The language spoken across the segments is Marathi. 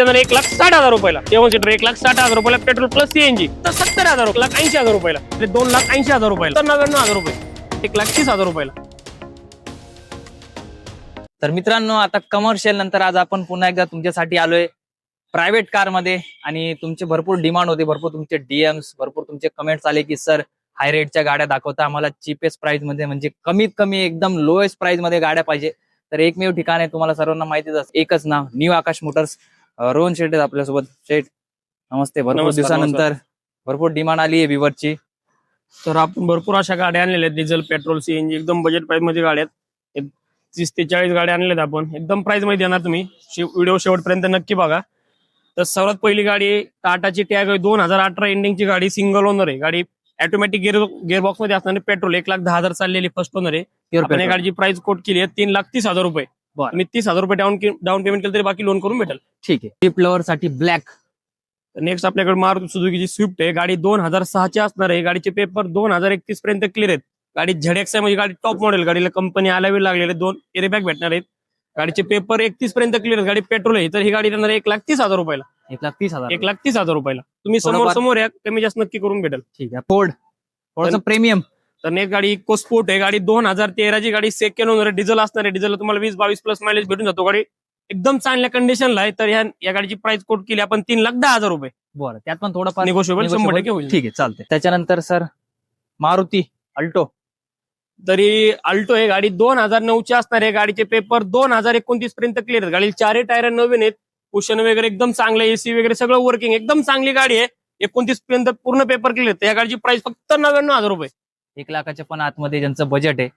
त्यानंतर 1,60,000 रुपयाला 7 सीटर 1,60,000 रुपयाला पेट्रोल प्लस सीएनजी तर 70,000 1,80,000 रुपयाला 2,80,000 रुपयाला तर 99,000 रुपये 1,30,000 रुपयाला. तर मित्रांनो, आता कमर्शियल नंतर आज आपण पुन्हा एकदा तुमच्यासाठी आलोय प्रायव्हेट कार मध्ये. आणि तुमचे भरपूर डिमांड होते, भरपूर तुमचे डीएम्स, भरपूर तुमचे कमेंट्स आले की सर हाय रेटच्या गाड्या दाखवता आम्हाला, चीपेस्ट प्राइस मध्ये, म्हणजे कमीत कमी एकदम लोएस्ट प्राइस मध्ये गाड्या पाहिजे. तर एकमेव ठिकाण आहे, तुम्हाला सर्वांना माहितीच असतं, एकच नाव, न्यू आकाश मोटर्स. रोहन शेठ आहेत आपल्यासोबत. शेठ नमस्ते. भरपूर दिवसानंतर भरपूर डिमांड आली आहे विवर्सची. तर आपण भरपूर अशा गाड्या आणलेल्या आहेत, डिझेल पेट्रोल सीएनजी एकदम बजेट प्राइस मध्ये गाड्या आहेत. 30 ते 40 गाड्या आणलेल्या आहेत आपण, एकदम प्राइस मध्ये देणार. तुम्ही व्हिडिओ शेवटपर्यंत नक्की बघा. तर सर्वात पहिली गाडी टाटाची टॅग आहे, 2018 एंडिंगची गाडी, सिंगल ओनर आहे गाडी, ऑटोमॅटिक गिअरबॉक्स मध्ये असणारी, पेट्रोल 1,10,000 चाललेली, फर्स्ट ओनर आहे. आपण या गाडीची प्राइस कोट केली आहे 3,30,000 रुपये. तुम्ही 30,000 रुपये डाऊन पेमेंट केलं तरी बाकी लोन करून भेटेल. ठीक आहे. स्विफ्ट लवर साठी ब्लॅक. नेक्स्ट आपल्याकडे मारुती सुझुकीची स्विफ्ट आहे, गाडी 2006 असणार आहे. गाडीचे पेपर 2031 पर्यंत क्लिअर आहेत. गाडी ZX आहे, म्हणजे गाडी टॉप मॉडेल, गाडीला कंपनी आल्यावे लागलेले 2 एअरबॅग भेटणार आहेत. गाडीचे पेपर 31 पर्यंत क्लिअर आहेत. गाडी पेट्रोल आहे, तर ही गाडी देणार 1,30,000 रुपयाला. 1,30,000. 1,30,000 रुपयाला. तुम्ही समोर या, कमी जास्त नक्की करून भेटेल. ठीक आहे. फोर्डचं प्रीमियम. तर नेक्स्ट गाडी इको स्पोर्ट आहे, गाडी 2013ची गाडी, सेकंड ओनर आहे, डिझेल असणार आहे. डिझेल तुम्हाला 20-22 प्लस मायलेज भेटून जातो. गाडी एकदम चांगल्या कंडिशनला आहे. तर या गाडीची प्राइस कोट केली आपण 3,10,000 रुपये. बरं, त्यात पण थोडंफार निगोशिएबल 100% होईल. ठीक आहे, चालते. त्याच्यानंतर सर मारुती अल्टो. तरी अल्टो आहे, गाडी 2009ची असणार आहे. गाडीचे पेपर 2029 पर्यंत क्लिअर आहेत. गाडी 4 टायर नवीन आहेत, कुशन वगैरे एकदम चांगलं, एसी वगैरे सगळं वर्किंग, एकदम चांगली गाडी आहे. 29 पर्यंत पूर्ण पेपर क्लिअर आहेत. या गाडीची प्राइस फक्त 99,000 रुपये. 1,00,000च्या पण आतमध्ये ज्यांचं बजेट आहे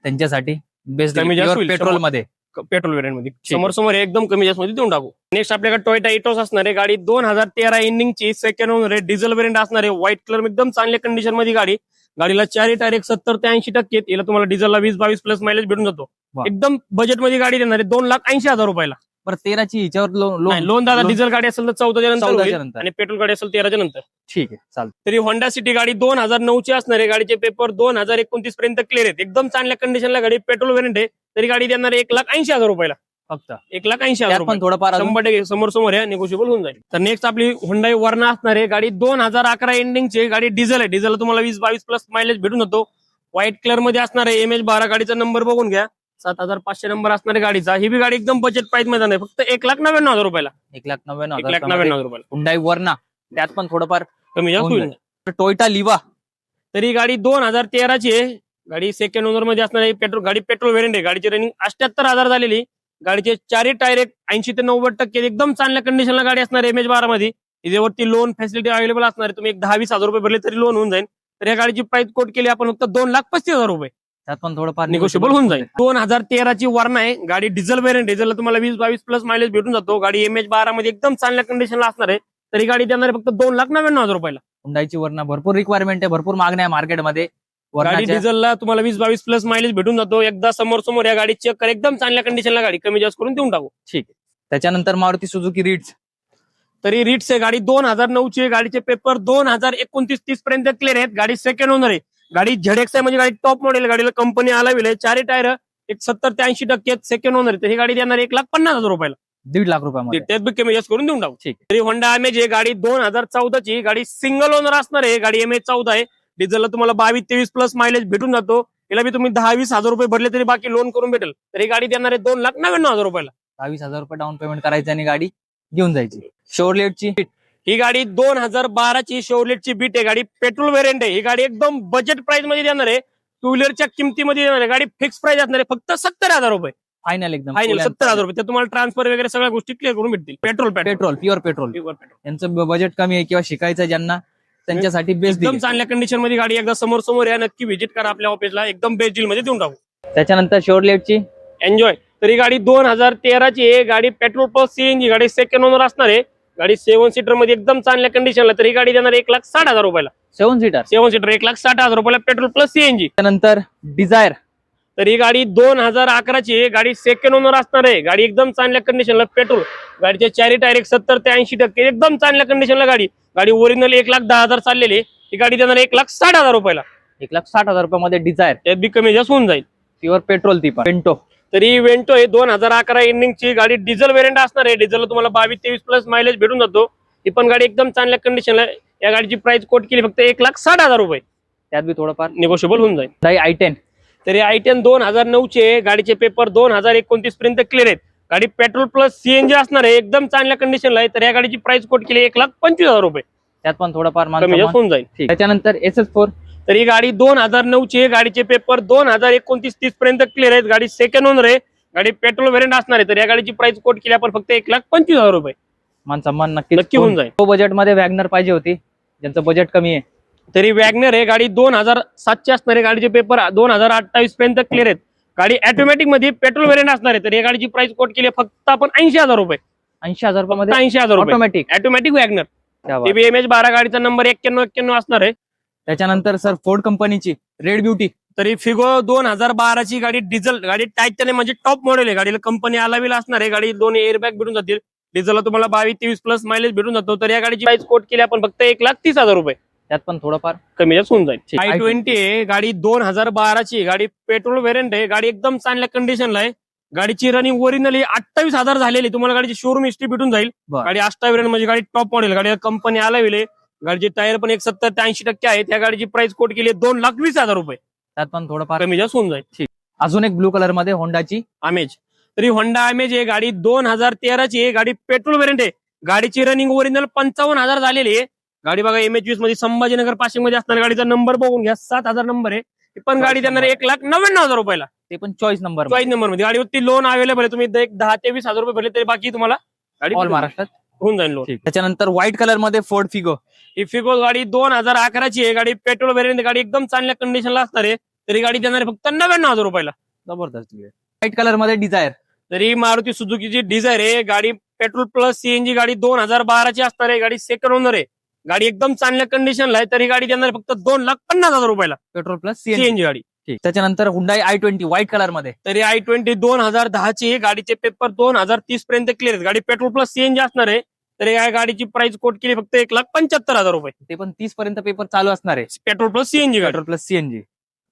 त्यांच्यासाठी बेस्ट कमी जास्त होईल. पेट्रोल मध्ये, पेट्रोल व्हेरियंट मध्ये समोर एकदम कमी जास्त मध्ये देऊन टाकू. नेक्स्ट आपल्याकडे टोयोटा इटोस असणार आहे, गाडी 2013 एंडिंगची, सेकंड ओनर आहे, डिझेल व्हेरियंट असणार आहे. व्हाईट कलर एकदम चांगल्या कंडिशन मध्ये गाडी. गाडीला 4 टायर 70 ते 80% याला तुम्हाला डिझेलला 20-22 प्लस मायलेज भेटून जातो. एकदम बजेट मध्ये गाडी देणार आहे 2,80,000 रुपयाला. बरं, 13ची हिच्यावर लोन दादा, डिझेल गाडी असेल तर 14च्या नंतर आणि पेट्रोल गाडी असेल 13च्या नंतर. ठीक आहे, चालतं. तरी होंडा सिटी गाडी 2009ची असणार आहे. गाडीचे पेपर 2029 पर्यंत क्लिअर आहेत, एकदम चांगल्या कंडिशनला गाडी, पेट्रोल व्हेरियंट आहे. तरी गाडी देणार 1,80,000 रुपयाला, फक्त 1,80,000 पण थोडंफार 100% समोर आहे, निगोशिएबल होऊन जाईल. तर नेक्स्ट आपली हुंडाई वर्ना असणार आहे, गाडी 2011 एंडिंगची गाडी, डिझेल आहे. डिझेल तुम्हाला 20-22 प्लस मायलेज भेटून जातो. व्हाईट कलर मध्ये असणार आहे, MH12 गाडीचा नंबर बघून घ्या, 7,500 नंबर असणार आहे गाडीचा. ही बी गाडी एकदम बजेट प्राइस मध्ये नाही, फक्त 1,99,000 रुपयाला. 1,99,000 रुपयाला. हुंडाई वर्ना, त्यात पण थोडंफार कमी जास्त होईल. टोयोटा लिवा. तरी गाडी 2013ची आहे, गाडी सेकंड ओनर मध्ये असणार आहे. गाडी पेट्रोल व्हेरियंट आहे. गाडीची रनिंग 78,000 झालेली. गाडीचे 4 टायर 80 ते 90% एकदम चांगल्या कंडिशनला गाडी असणार आहे. MH12 मध्ये याच्यावरती लोन फॅसिलिटी अवेलेबल असणार आहे. तुम्ही 10-20,000 रुपये भरले तरी लोन होऊन जाईल. तर या गाडीची प्राइस कोट केली आपण फक्त 2,35,000 रुपये. त्यात पण थोडंफार निगोशिएबल होऊन जाईल. 2013ची वर्ना आहे, गाडी डिझेल व्हेरियंट. डिझेलला तुम्हाला 20-22 प्लस मायलेज भेटून जातो. गाडी MH12 मध्ये एकदम चांगल्या कंडिशनला असणार आहे. तरी गाडी देणार आहे फक्त 2,99,000 रुपयाला. हुंडाईची वर्ना भरपूर रिक्वायरमेंट आहे, भरपूर मागण्या आहे मार्केटमध्ये. गाडी डिझेलला तुम्हाला 20-22 प्लस मायलेज भेटून जातो. एकदा समोर या गाडी चेक कर, एकदम चांगल्या कंडिशनला गाडी, कमी जास्त करून देऊन टाकू. ठीक आहे. त्याच्यानंतर मारुती सुझुकी रिट्स. तरी रिट्स आहे, गाडी 2009ची, गाडीचे पेपर 2029-30 पर्यंत क्लिअर आहेत. गाडी सेकंड ओनर आहे. गाडी ZX आहे, म्हणजे गाडी टॉप मॉडेल, गाडीला कंपनी आलावी आहे. 4 टायर 70 ते 80% सेकंड ओनर आहे. तर ही गाडी देणार 1,50,000 रुपयाला. 1,50,000 रुपयामध्ये त्यात बी कमी जास्त करून देऊन टाकू. ठीक. तरी होंडा अमेज आहे, गाडी 2014ची, गाडी सिंगल ओनर असणार आहे. गाडी MH14 आहे. डिझेलला तुम्हाला 22-23 प्लस मायलेज भेटून जातो. याला बी तुम्ही 10-20,000 रुपये भरले तरी बाकी लोन करून भेटेल. तर ही गाडी देणार आहे 2,99,000 रुपयाला. 22,000 रुपये डाऊन पेमेंट करायचं आणि गाडी घेऊन जायची. शेवरलेटची ही गाडी 2012ची शेवरलेटची बीट आहे. गाडी पेट्रोल व्हेरियंट आहे. ही गाडी एकदम बजेट प्राइस मध्ये देणार आहे. टू व्हीलरच्या किमतीमध्ये देणार आहे. गाडी फिक्स प्राइस असणार आहे, फक्त 70,000 रुपये फायनल, एकदम फायनल 70,000 रुपये. तर तुम्हाला ट्रान्सफर वगैरे सगळ्या गोष्टी क्लिअर करून भेटतील. Petrol pure petrol. यांचं बजेट कमी आहे किंवा शिकायचं ज्यांना, त्यांच्यासाठी बेस्ट. एकदम चांगल्या कंडिशन मध्ये गाडी, एकदा समोर या, नक्की व्हिजिट करा आपल्या ऑफिसला, एकदम बेस्ट डील मध्ये देऊन टाकू. त्याच्यानंतर शेवरलेटची एन्जॉय. तरी गाडी 2013ची आहे. गाडी पेट्रोल प्लस सीएनजी, गाडी सेकंड ओनर असणार आहे. गाडी 7 सीटर मध्ये एकदम चांगल्या कंडिशनला. तर ही गाडी देणार 1,60,000 रुपयाला. 7 सीटर 1,60,000 रुपयाला, पेट्रोल प्लस सीएनजी. त्यानंतर डिझायर. तर ही गाडी 2011ची आहे. गाडी सेकंड ओनर असणार आहे. गाडी एकदम चांगल्या कंडिशनला, पेट्रोल. गाडीचे 4 टायर 70 ते 80% एकदम चांगल्या कंडिशनला गाडी. गाडी ओरिजिनल 1,10,000 चाललेली. ही गाडी देणार 1,60,000 रुपयाला. 1,60,000 रुपयामध्ये डिझायर, त्यात बी कमी जास्त होऊन जाईल. प्युअर पेट्रोल ती पण. पेंटो. तरी वेंटो आहे 2011 एंडिंगची गाडी, डिझेल व्हेरियंट असणार आहे. डिझेलला तुम्हाला 22-23 प्लस मायलेज भेटून जातो. ही पण गाडी एकदम चांगल्या कंडिशनला आहे. या गाडीची प्राइस कोट केली फक्त 1,60,000 रुपये. त्यात बी थोडंफार निगोशिएबल होऊन जाईल. i10 तरी i10 2009 चे, गाडीचे पेपर 2029 पर्यंत क्लिअर आहेत. गाडी पेट्रोल प्लस सीएनजी असणार आहे, एकदम चांगल्या कंडिशनला आहे. तर या गाडीची प्राइस कोट केली 1,25,000 रुपये. त्यात पण थोडंफार कमी जास्त होऊन जाईल. त्याच्यानंतर SS4 तर ही गाडी 2009 ची, गाडीचे पेपर 2029-30 पर्यंत क्लिअर आहेत. गाडी सेकंड ओनर आहे. गाडी पेट्रोल व्हेरियंट असणार आहे. तर या गाडीची प्राइस कोट केली आपण फक्त 1,25,000 रुपये. मान सन्मान नक्की होऊन जाईल. तो बजेट मध्ये वॅगनर पाहिजे होती, ज्यांचं बजेट कमी आहे. तरी वॅगनर आहे, गाडी 2007 असणार आहे. गाडीचे पेपर 2028 पर्यंत क्लिअर आहेत. गाडी ऑटोमॅटिक मध्ये पेट्रोल व्हेरियंट असणार आहे. तर या गाडीची प्राइस कोट केली फक्त आपण 80,000 रुपये. 80,000 रुपयामध्ये 80,000 रुपये ऑटोमॅटिक ऑटोमॅटिक वॅगनर. TBMH 12 गाडीचा नंबर 9191 असणार आहे. त्याच्यानंतर सर फोर्ड कंपनीची रेड ब्युटी. तरी फिगो 2012 ची गाडी, डिझेल गाडी, टायटन म्हणजे टॉप मॉडेल आहे. गाडीला कंपनी अलाविल असणार आहे. गाडी 2 एअरबॅग भेटून जातील. डिझेलला तुम्हाला 22-23 प्लस मायलेज भेटून जातो. तर या गाडीची प्राइस कोट केली आपण फक्त 1,30,000 रुपये. त्यात पण थोडंफार कमी जास्त होऊन जाईल. ठीक. i20 आहे, गाडी 2012 ची, गाडी पेट्रोल व्हेरियंट आहे. गाडी एकदम चांगल्या कंडिशनला आहे. गाडीची रनिंग ओरिजिनली 28,000 झालेली. तुम्हाला गाडीची शोरूम हिस्ट्री भेटून जाईल. बरं. गाडी अष्टाव्हेरियंट म्हणजे गाडी टॉप मॉडेल. गाडीला कंपनी अलाविल आहे. गाडीचे टायर पण 70 ते 80% आहेत. त्या गाडीची प्राइस कोट केली 2,20,000 रुपये. त्यात पण थोडंफार कमी जास्त होऊन जाईल. अजून एक ब्लू कलर मध्ये होंडाची अमेज. तरी होंडा अमेज आहे, गाडी 2013 ची आहे. गाडी पेट्रोल व्हेरियंट आहे. गाडीची रनिंग ओरिजिनल 55,000 झालेली आहे. गाडी बघा MH20 मध्ये, संभाजीनगर पासिंग मध्ये असणार. गाडीचा नंबर बघून घ्या, 7,000 नंबर आहे. ही पण गाडी देणार 1,99,000 रुपयाला. ते पण चॉईस नंबर चॉईस नंबर मध्ये. गाडीवरती लोन अवेलेबल आहे. तुम्ही 10,000 ते 20,000 रुपये भरले तरी बाकी तुम्हाला गाडी ऑल महाराष्ट्रात होऊन जाईल लोन. त्याच्यानंतर व्हाईट कलर मध्ये फोर्ड फिगो. ही फिगो गाडी 2011 ची आहे. गाडी पेट्रोल व्हेरियंट, गाडी एकदम चांगल्या कंडिशनला असणार आहे. तरी गाडी देणार आहे फक्त 99,000 रुपयाला. जबरदस्त. व्हाईट कलर मध्ये डिझायर. तरी मारुती सुझुकीची डिझायर आहे. गाडी पेट्रोल प्लस सीएनजी, गाडी 2012 ची असणार आहे. गाडी सेकंड ओनर आहे. गाडी एकदम चांगल्या कंडिशनला आहे. तरी गाडी देणार आहे फक्त 2,50,000 रुपयाला. पेट्रोल प्लस सीएनजी गाडी. त्याच्यानंतर हुंडाई i20 व्हाईट कलर मध्ये. तरी i20 2010 ची, गाडीचे पेपर 2030 पर्यंत क्लिअर आहेत. गाडी पेट्रोल प्लस सीएनजी असणार आहे. तर या गाडीची प्राइस कोट केली फक्त 1,75,000 रुपये. ते पण 30 पर्यंत पेपर चालू असणार आहे. पेट्रोल प्लस सीएनजी गाडी. Petrol plus CNG.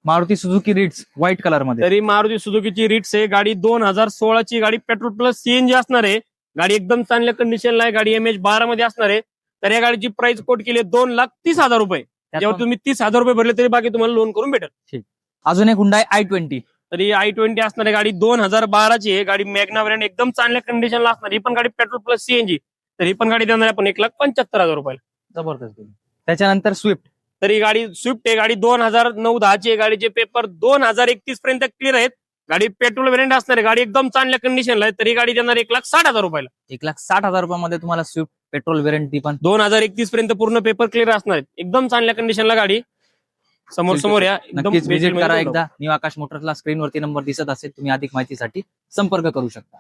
Maruti Suzuki Ritz white colour मध्ये. तरी मारुती सुझुकीची रिट्स आहे. गाडी 2016 ची, गाडी पेट्रोल प्लस सीएनजी असणार आहे. गाडी एकदम चांगल्या कंडिशनला आहे. गाडी MH12 मध्ये असणार आहे. तर या गाडीची प्राइस कोट केली 2,30,000 रुपये. जेव्हा तुम्ही 30,000 रुपये भरले तरी बाकी तुम्हाला लोन करून भेटेल. अजून एक हुंडाई i20. तरी i20 असणार आहे. गाडी 2012 ची आहे. गाडी मॅग्ना व्हेरियंट एकदम चांगल्या कंडिशनला असणार. ही पण गाडी पेट्रोल प्लस सीएनजी. तर ही पण गाडी देणार आहे आपण 1,75,000 रुपयाला. जबरदस्त. त्याच्यानंतर स्विफ्ट. तरी गाडी स्विफ्ट आहे. गाडी 2009-10 ची आहे. गाडीचे पेपर 2031 पर्यंत क्लिअर आहेत. गाडी पेट्रोल व्हेरियंट असणार आहे. गाडी एकदम चांगल्या कंडिशनला आहे. तरी गाडी देणार 1,60,000 रुपयाला. 1,60,000 रुपयामध्ये तुम्हाला स्विफ्ट पेट्रोल व्हेरियंट. ती पण 2031 पर्यंत पूर्ण पेपर क्लिअर असणार आहेत. एकदम चांगल्या कंडिशनला गाडी. समोर या. नक्कीच व्हिजिट करा एकदा. न्यू आकाश मोटर्सला स्क्रीनवरती नंबर दिसत असेल. तुम्ही अधिक माहितीसाठी संपर्क करू शकता.